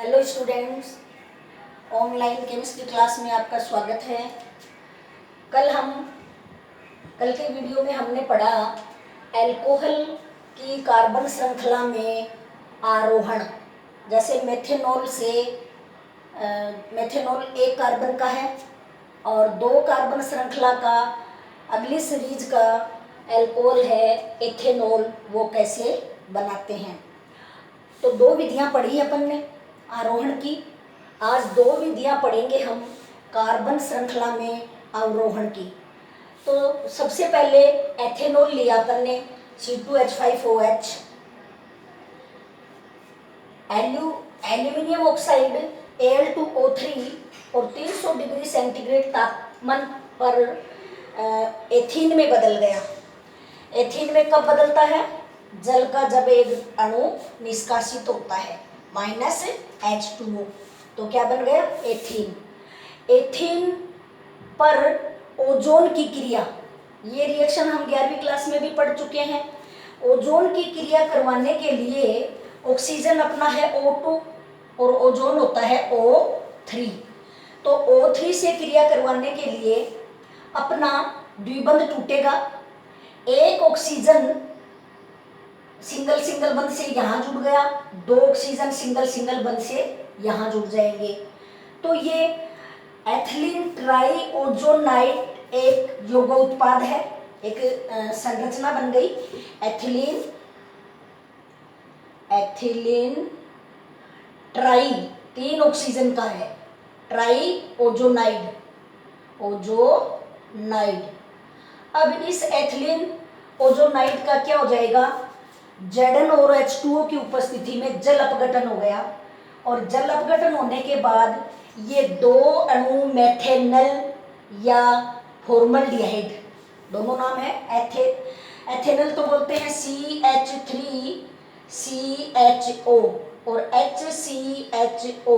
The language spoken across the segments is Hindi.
Hello students, online chemistry class में आपका स्वागत है। कल के वीडियो में हमने पढ़ा एल्कोहल की कार्बन श्रृंखला में आरोहण। जैसे मेथेनॉल एक कार्बन का है और दो कार्बन श्रृंखला का अगली सीरीज का एल्कोहल है एथेनॉल, वो कैसे बनाते हैं। तो दो विधियां पढ़ी अपन ने आरोहण की। आज दो विधियां पढ़ेंगे हम कार्बन श्रृंखला में अवरोहण की। तो सबसे पहले एथेनॉल लिया अपन ने C2H5OH, एल्यूमिनियम ऑक्साइड Al2O3 और 300 डिग्री सेंटीग्रेड तापमान पर एथीन में बदल गया। एथीन में कब बदलता है? जल का जब एक अणु निष्कासित होता है -H2O, तो क्या बन गया? एथीन। एथीन पर ओजोन की क्रिया, ये रिएक्शन हम 11वीं क्लास में भी पढ़ चुके हैं। ओजोन की क्रिया करवाने के लिए ऑक्सीजन अपना है O2 और ओजोन होता है O3। तो O3 से क्रिया करवाने के लिए अपना द्विबंध टूटेगा। एक ऑक्सीजन सिंगल बंध से यहाँ जुड़ गया, दो ऑक्सीजन सिंगल बंध से यहाँ जुड़ जाएंगे। तो ये एथिलीन ट्राइओजोनाइट एक यौगिक उत्पाद है, एक संरचना बन गई। एथिलीन ट्राई, 3 ऑक्सीजन का है, ट्राइओजोनाइड। अब इस एथिलीन ओजोनाइड का क्या हो जाएगा? Zn और H2O की उपस्थिति में जल अपघटन हो गया और जल अपघटन होने के बाद ये दो अणु मेथेनल या फॉर्मल्डिहाइड, दोनों नाम है। एथेनल तो बोलते हैं CH3CHO और HCHO,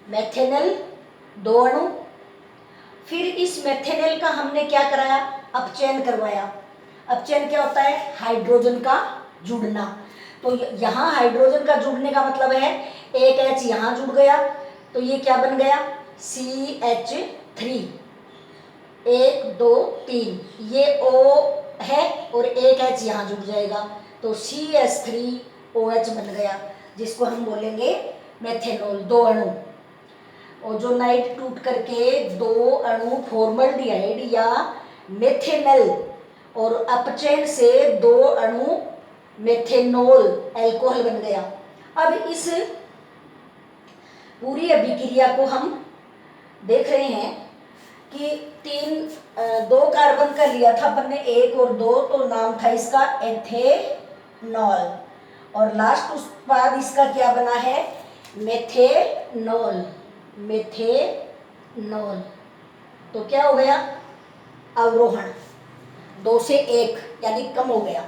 मेथेनल दो अणु। फिर इस मेथेनल का हमने क्या कराया? अपचयन करवाया। अपचयन क्या होता है? हाइड्रोजन का जुड़ना। तो यहाँ हाइड्रोजन का जुड़ने का मतलब है एक H यहाँ जुड़ गया, तो ये क्या बन गया? CH3, 1 2 3, ये O है और एक H यहाँ जुड़ जाएगा, तो CH3OH बन गया, जिसको हम बोलेंगे मेथेनॉल, दो अणु। ओजोनाइड टूट करके दो अणु फॉर्मल्डिहाइड या मेथेनल और अपचयन से दो अणु मेथेनॉल एल्कोहल बन गया। अब इस पूरी अभिक्रिया को हम देख रहे हैं कि दो कार्बन का लिया था अपन ने, 1 और 2, तो नाम था इसका एथेनॉल, और लास्ट उत्पाद इसका क्या बना है? मेथेनॉल। तो क्या हो गया? अवरोहण, 2 से 1 यानी कम हो गया।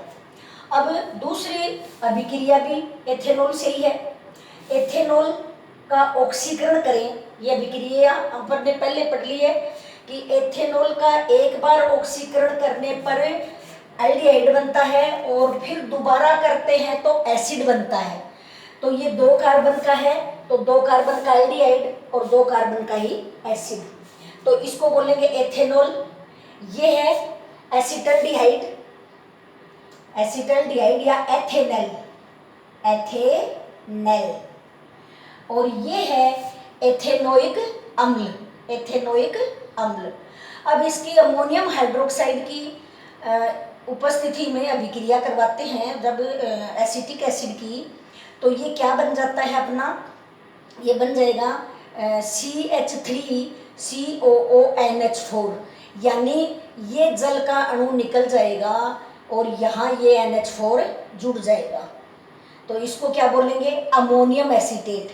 अब दूसरी अभिक्रिया भी एथेनॉल से ही है। एथेनॉल का ऑक्सीकरण करें, ये अभिक्रिया अपन ने पहले पढ़ ली है कि एथेनॉल का एक बार ऑक्सीकरण करने पर एल्डिहाइड बनता है और फिर दोबारा करते हैं तो एसिड बनता है। तो ये 2 कार्बन का है, तो 2 कार्बन का एल्डिहाइड और 2 कार्बन का ही एसिड, तो इसको बोलेंगे एथेनॉल। ये है एसिटल्डिहाइड या एथेनल, और ये है एथेनोइक अम्ल। अब इसकी अमोनियम हाइड्रोक्साइड की उपस्थिति में अभिक्रिया करवाते हैं जब एसिटिक एसिड की, तो ये क्या बन जाता है अपना? ये बन जाएगा CH3COONH4, यानी ये जल का अणु निकल जाएगा और यहाँ ये NH4 जुड़ जाएगा, तो इसको क्या बोलेंगे? Ammonium acetate.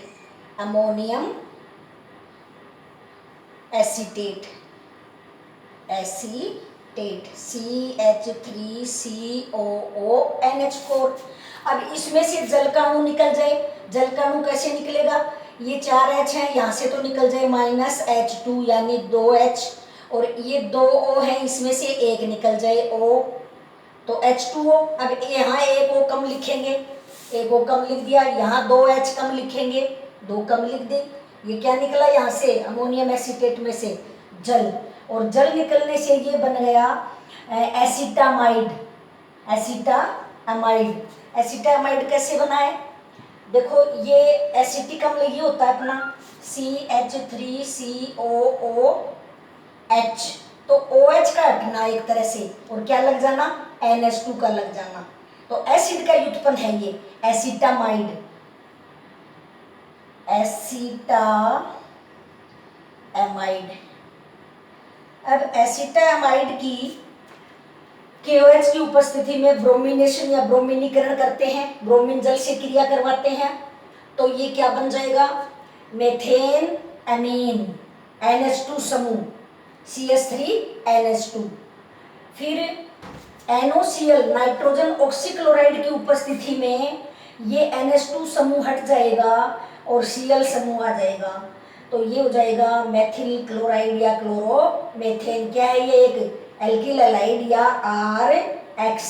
CH3COONH4। अब इसमें से जल का अणु निकल जाए, जल का अणु कैसे निकलेगा? ये 4 H है, यहाँ से तो निकल जाए -H2 यानी 2H, और ये 2 O है, इसमें से एक निकल जाए O, तो H2O। अब यहाँ एक O कम लिखेंगे, एक O कम लिख दिया, यहाँ 2 H कम लिखेंगे, 2 कम लिख दे। ये क्या निकला यहाँ से, अमोनियम एसीटेट में से जल, और जल निकलने से ये बन गया एसिटामाइड। एसिटामाइड, एसिटामाइड कैसे बना है, देखो ये एसिटिक अम्ल ये होता है अपना CH3COOH, तो OH का हटना एक तरह से, और क्या लग जाना, NH2 का लग जाना, तो एसिड का व्युत्पन्न है ये एसिटामाइड। एसिटामाइड, अब एसिटामाइड की KOH की उपस्थिति में ब्रोमिनेशन या ब्रोमिनीकरण करते हैं, ब्रोमीन जल से क्रिया करवाते हैं, तो ये क्या बन जाएगा, मेथेन अमीन, NH2 समूह, CH3NH2। फिर NOCl नाइट्रोजन ऑक्सीक्लोराइड की उपस्थिति में ये NH2 समूह हट जाएगा और Cl समूह आ जाएगा, तो ये हो जाएगा मेथिल क्लोराइड या क्लोरोमेथेन। क्या है ये, एक एल्किल हैलाइड या RX।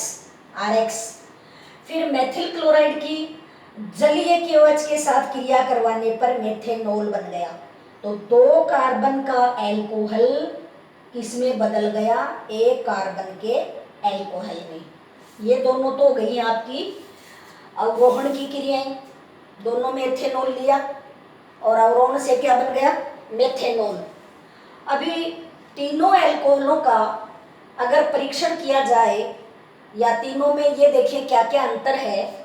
फिर मेथिल क्लोराइड की जलीय KOH के साथ क्रिया करवाने पर मेथेनॉल बन गया, तो 2 कार्बन का एल्कोहल किसमें बदल गया, 1 कार्बन के एल्कोहल में। ये दोनों तो गई आपकी अवरोहण की क्रियाएं, दोनों में एथेनॉल लिया और अवरोहण से क्या बन गया, मेथेनॉल। अभी तीनों एल्कोहलों का अगर परीक्षण किया जाए या तीनों में ये देखें क्या क्या अंतर है,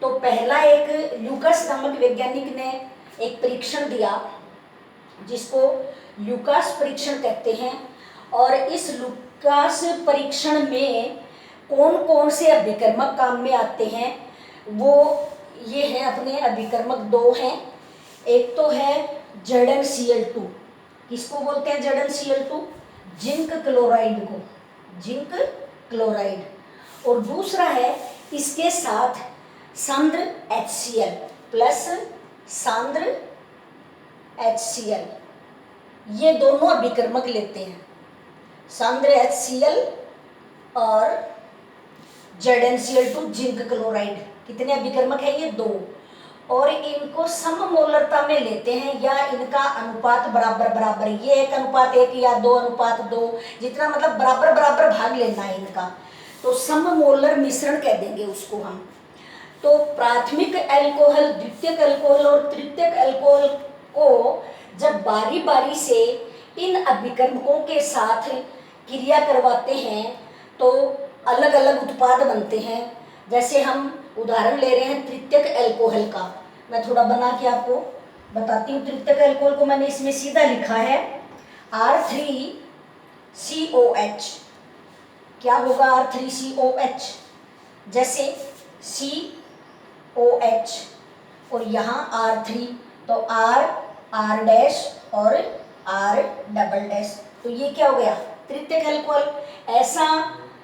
तो पहला एक ल्यूकास नामक वैज्ञानिक ने एक परीक्षण दिया जिसको ल्यूकास परीक्षण कहते हैं, और इस ल्यूकास परीक्षण में कौन कौन से अभिकर्मक काम में आते हैं, वो ये है अपने अभिकर्मक 2 हैं। एक तो है ZnCl2, किसको बोलते हैं ZnCl2, जिंक क्लोराइड को, जिंक क्लोराइड, और दूसरा है इसके साथ सांद्र HCl प्लस सांद्र HCl, ये दोनों अभिकर्मक लेते हैं, सांद्र HCl और ZnCl2 जिंक क्लोराइड। कितने अभिकर्मक है ये, 2, और इनको सममोलरता में लेते हैं या इनका अनुपात बराबर बराबर, ये 1:1 या 2:2, जितना मतलब बराबर बराबर भाग लेना है इनका, तो सममोलर मिश्रण कह देंगे उसको हम। तो प्राथमिक अल्कोहल, द्वितीयक अल्कोहल और तृतीयक अल्कोहल को जब बारी बारी से इन अभिकर्मकों के साथ क्रिया करवाते हैं तो अलग अलग उत्पाद बनते हैं। जैसे हम उदाहरण ले रहे हैं तृतीयक अल्कोहल का, मैं थोड़ा बना के आपको बताती हूँ। तृतीयक अल्कोहल को मैंने इसमें सीधा लिखा है R3COH। क्या होगा R3COH, जैसे COH और यहाँ R3, तो R डैश और R डबल डैश, तो ये क्या हो गया तृतीयक अल्कोहल। ऐसा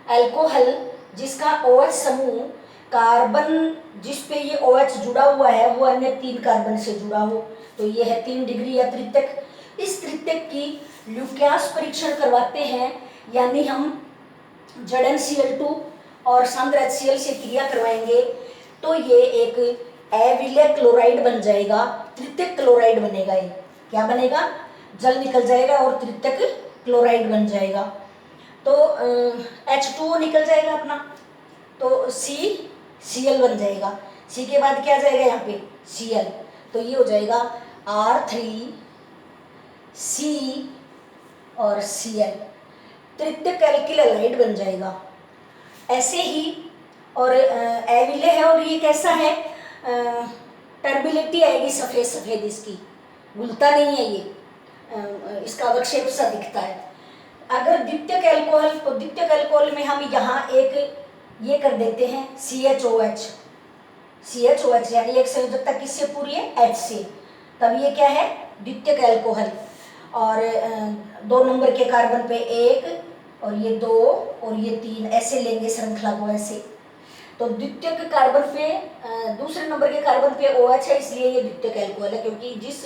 अल्कोहल जिसका OH समूह कार्बन जिस पे ये OH जुड़ा हुआ है वो अन्य 3 कार्बन से जुड़ा हो, तो ये है 3 डिग्री या तृतीयक। इस तृतीयक की ल्यूकास परीक्षण करवाते हैं, यानी हम ZnCl2 और सांद्र HCl से क्रिया करवाएंगे तो ये एक अविलय क्लोराइड बन जाएगा, तृतीयक क्लोराइड बनेगा। ये क्या बनेगा, जल निकल जाएगा और तृतीयक क्लोराइड बन जाएगा। तो H2O निकल जाएगा अपना, तो CCl बन जाएगा। C के बाद क्या जाएगा यहाँ पे Cl, तो ये हो जाएगा R3C और Cl, तृतीयक एल्किल हैलाइड बन जाएगा। ऐसे ही और अविलय है, और ये कैसा है, टर्बिलिटी आएगी सफ़ेद सफ़ेद, इसकी घुलता नहीं है ये, इसका अवक्षेप सा दिखता है। अगर द्वितीयक अल्कोहल, तो द्वितीयक अल्कोहल में हम यहाँ एक ये कर देते हैं CHOH, यानी एक संयोजकता किससे पूरी है, H से, तब ये क्या है द्वितीयक अल्कोहल। और 2 नंबर के कार्बन पे 1 और ये 2 और ये 3, ऐसे लेंगे श्रृंखला को ऐसे। तो द्वितीयक कार्बन पे दूसरे नंबर के कार्बन पे OH है, इसलिए ये द्वितीयक अल्कोहल है, क्योंकि जिस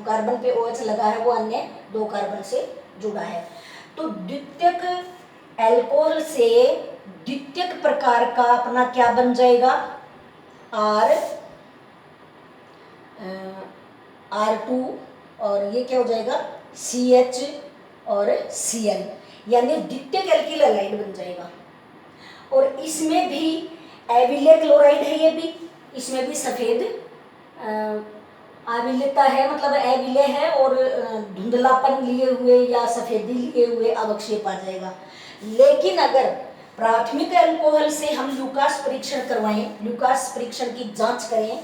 कार्बन पे OH लगा है वो अन्य 2 कार्बन से जुड़ा है। तो द्वितीयक अल्कोहल से द्वितीयक प्रकार का अपना क्या बन जाएगा, R2 और ये क्या हो जाएगा CH और Cl, यानी द्वितीयक एल्किल हैलाइड बन जाएगा। और इसमें भी एविले क्लोराइड है, ये भी इसमें भी सफ़ेद अविलेता है, मतलब एविले है और धुंधलापन लिए हुए या सफ़ेदी लिए हुए अवक्षेप आ जाएगा। लेकिन अगर प्राथमिक अल्कोहल से हम ल्यूकास परीक्षण करवाएं, ल्यूकास परीक्षण की जांच करें,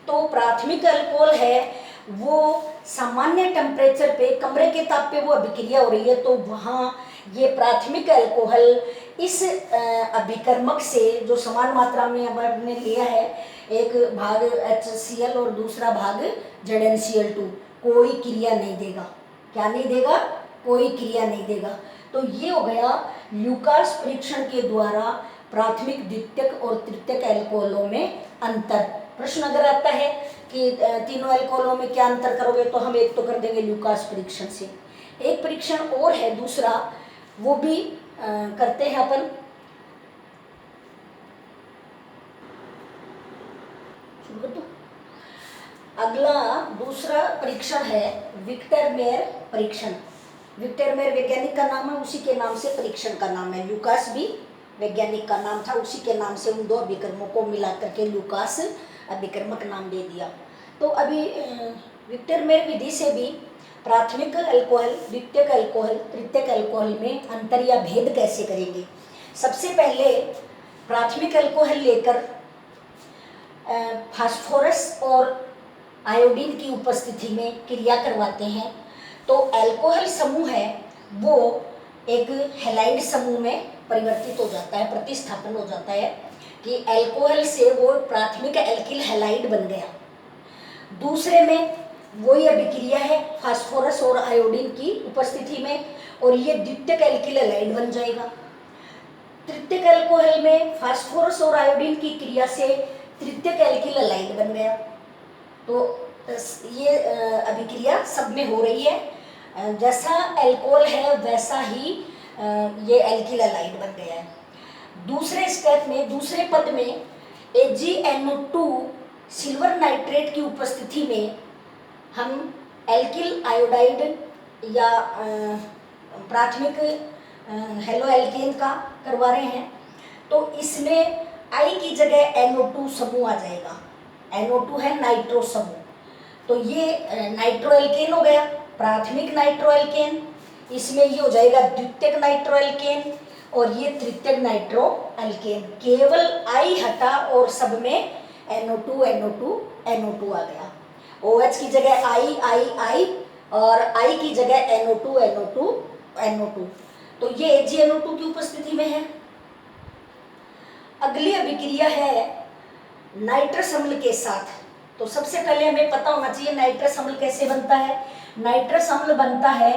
तो प्राथमिक अल्कोहल है वो सामान्य टेम्परेचर पे, कमरे के ताप पे वो अभिक्रिया हो रही है, तो वहाँ ये प्राथमिक अल्कोहल इस अभिकर्मक से जो समान मात्रा में हमने लिया है, एक भाग HCl और दूसरा भाग ZnCl2, कोई क्रिया नहीं देगा। क्या नहीं देगा? कोई क्रिया नहीं देगा। तो ये हो गया ल्यूकास परीक्षण के द्वारा प्राथमिक, द्वितीयक और तृतीयक अल्कोहलों में अंतर। प्रश्न अगर आता है कि तीनों अल्कोहलों में क्या अंतर करोगे, तो हम एक तो कर देंगे ल्यूकास परीक्षण से। एक परीक्षण और है दूसरा, वो भी करते हैं अपन। शुरू कर दो। अगला दूसरा परीक्षण है विक्टर-मेयर परीक्षण। विक्टर-मेयर वैज्ञानिक का नाम है, उसी के नाम से परीक्षण का नाम है। ल्यूकास भी वैज्ञानिक का नाम था, उसी के नाम से उन दो अभिकर्मों को मिला करके ल्यूकास अभिकर्मक नाम दे दिया। तो अभी विक्टर-मेयर विधि से भी प्राथमिक अल्कोहल, द्वितीयक अल्कोहल, तृतीयक अल्कोहल में अंतर या भेद कैसे करेंगे। सबसे पहले प्राथमिक अल्कोहल लेकर फास्फोरस और आयोडीन की उपस्थिति में क्रिया करवाते हैं, तो अल्कोहल समूह है वो एक हैलाइड समूह में परिवर्तित हो जाता है, प्रतिस्थापन हो जाता है कि अल्कोहल से वो प्राथमिक एल्किल हैलाइड बन गया। दूसरे में वही अभिक्रिया है फास्फोरस और आयोडीन की उपस्थिति में, और ये द्वितीयक एल्किल हैलाइड बन जाएगा। तृतीयक अल्कोहल में फास्फोरस और आयोडीन की क्रिया से तृतीयक एल्किल हैलाइड बन गया। तो ये अभिक्रिया सब में हो रही है, जैसा अल्कोहल है वैसा ही ये एल्किल हैलाइड बन गया है। दूसरे स्टेप में, दूसरे पद में AgNO2 सिल्वर नाइट्रेट की उपस्थिति में हम एल्किल आयोडाइड या प्राथमिक हेलो एल्केन का करवा रहे हैं, तो इसमें I की जगह NO2 समूह आ जाएगा। NO2 है नाइट्रो समूह, तो ये नाइट्रो एल्केन हो गया, प्राथमिक नाइट्रो एल्केन। इसमें ये हो जाएगा द्वितीयक नाइट्रो एल्केन और ये तृतीयक नाइट्रो एल्केन। केवल I हटा और सब में NO2 NO2 NO2 आ गया। OH की जगह I और I की जगह NO2 NO2 NO2, तो ये AgNO2 की उपस्थिति में है। अगली अभिक्रिया है नाइट्रस अम्ल के साथ। तो सबसे पहले हमें पता होना चाहिए नाइट्रस अम्ल कैसे बनता है। नाइट्रस अम्ल बनता है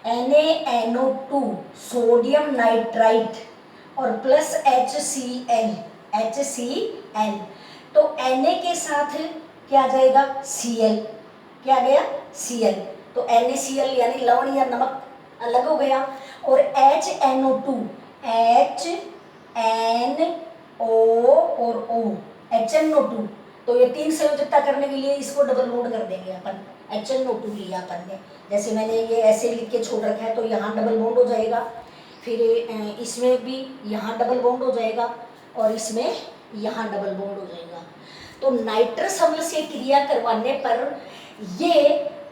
NaNO2 सोडियम नाइट्राइट और प्लस HCl। तो Na के साथ क्या आ जाएगा? Cl। क्या आ गया? Cl। तो NaCl यानी लवण या नमक अलग हो गया, और HNO2 HNO और O HNO2, तो ये तीन संयोजकता करने के लिए इसको डबल बॉन्ड कर देंगे अपन। HNO2 लिया अपन ने, जैसे मैंने ये ऐसे लिख के छोड़ रखा है, तो यहाँ डबल बॉन्ड हो जाएगा, फिर इसमें भी यहाँ डबल बॉन्ड हो जाएगा और इसमें यहाँ डबल बॉन्ड हो जाएगा। तो नाइट्रस अम्ल से क्रिया करवाने पर ये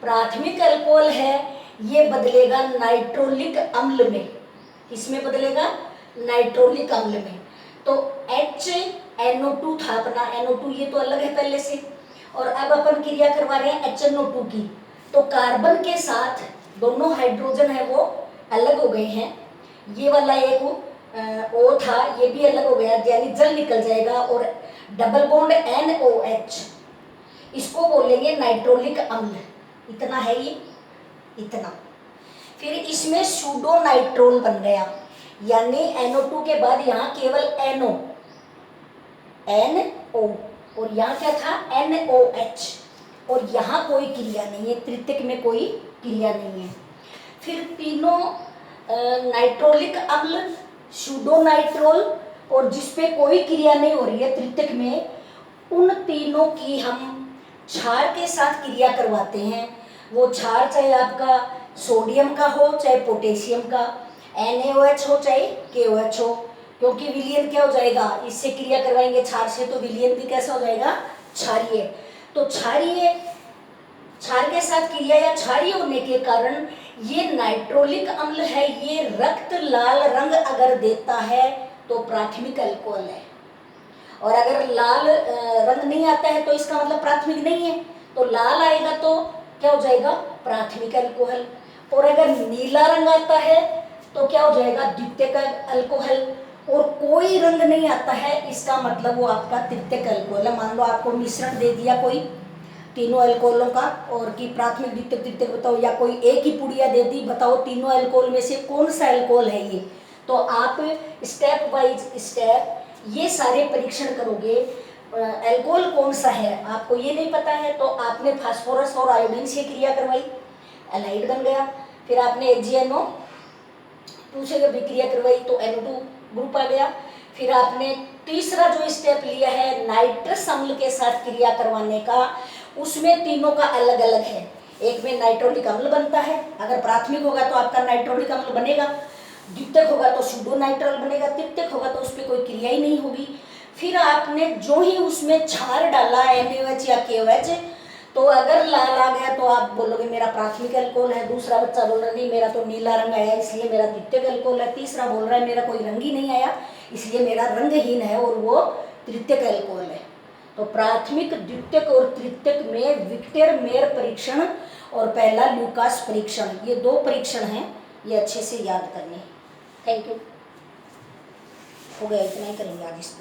प्राथमिक अल्कोहल है, ये बदलेगा नाइट्रोलिक अम्ल में। किसमें बदलेगा? नाइट्रोलिक अम्ल में। तो HNO2 था अपना, NO2 ये तो अलग है पहले से, और अब अपन क्रिया करवा रहे हैं HNO2 की, तो कार्बन के साथ दोनों हाइड्रोजन है वो अलग हो गए हैं। ये वाला एक O था, ये भी अलग हो गया, यानी जल निकल जाएगा, और डबल बॉन्ड NOH, इसको बोलेंगे नाइट्रोलिक अम्ल। इतना है ये, इतना। फिर इसमें सूडो नाइट्रोल बन गया, यानी NO2 के बाद यहाँ केवल NO और यहाँ क्या था? NOH, और यहाँ कोई क्रिया नहीं है, तृतीयक में कोई क्रिया नहीं है। फिर तीनों नाइट्रोलिक अम्ल, सूडो नाइट्रोल, और जिसपे कोई क्रिया नहीं हो रही है तृतीयक में, उन तीनों की हम क्षार के साथ क्रिया करवाते हैं। वो क्षार चाहे आपका सोडियम का हो चाहे पोटेशियम का, NaOH हो चाहे KOH हो, क्योंकि विलयन क्या हो जाएगा, इससे क्रिया करवाएंगे क्षार से तो विलयन भी कैसा हो जाएगा, क्षारीय। तो क्षारीय, क्षार के साथ क्रिया या क्षारीय होने के कारण ये नाइट्रोलिक अम्ल है, ये रक्त लाल रंग अगर देता है तो प्राथमिक अल्कोहल है। और अगर लाल रंग नहीं आता है तो इसका मतलब प्राथमिक नहीं है, तो लाल आएगा तो क्या हो जाएगा, प्राथमिक अल्कोहल। और अगर नीला रंग आता है तो क्या हो जाएगा, द्वितीयक अल्कोहल। और कोई रंग नहीं आता है, इसका मतलब वो आपका तृतीयक अल्कोहल है। मान लो आपको मिश्रण दे दिया कोई तीनों अल्कोहलों का, और कि प्राथमिक द्वितीयक तृतीयक बताओ, या कोई एक ही पुड़िया दे दी, बताओ तीनों अल्कोहल में से कौन सा अल्कोहल है ये। तो आप स्टेप बाय स्टेप ये सारे परीक्षण करोगे। अल्कोहल कौन सा है आपको ये नहीं पता है तो आपने फास्फोरस और आयोडीन से क्रिया करवाई, एलाइड बन गया। फिर आपने HgNO2 से विक्रिया करवाई तो NO2 ग्रुप आ गया। फिर आपने तीसरा जो स्टेप लिया है नाइट्रस अम्ल के साथ क्रिया करवाने का, उसमें तीनों का अलग अलग है। एक में नाइट्रोलिक अम्ल बनता है, अगर प्राथमिक होगा तो आपका नाइट्रोलिक अम्ल बनेगा, द्वितीयक होगा तो सुडो नाइट्रल बनेगा, तृतीयक होगा तो उस पर कोई क्रिया ही नहीं होगी। फिर आपने जो ही उसमें क्षार डाला NaOH या KOH, तो अगर लाल आ गया तो आप बोलोगे मेरा प्राथमिक अल्कोहल है। दूसरा बच्चा बोल रहा नहीं मेरा तो नीला रंग आया इसलिए मेरा द्वितीयक अल्कोहल है। तीसरा बोल रहा है मेरा कोई रंग ही नहीं आया इसलिए मेरा रंगहीन है और वो तृतीयक अल्कोहल है। तो प्राथमिक, द्वितीयक और तृतीयक में विक्टर मेयर परीक्षण और पहला ल्यूकास परीक्षण, ये 2 परीक्षण हैं, ये अच्छे से याद करने। Thank you. हो गया, इतना ही करेंगे आज इस पर।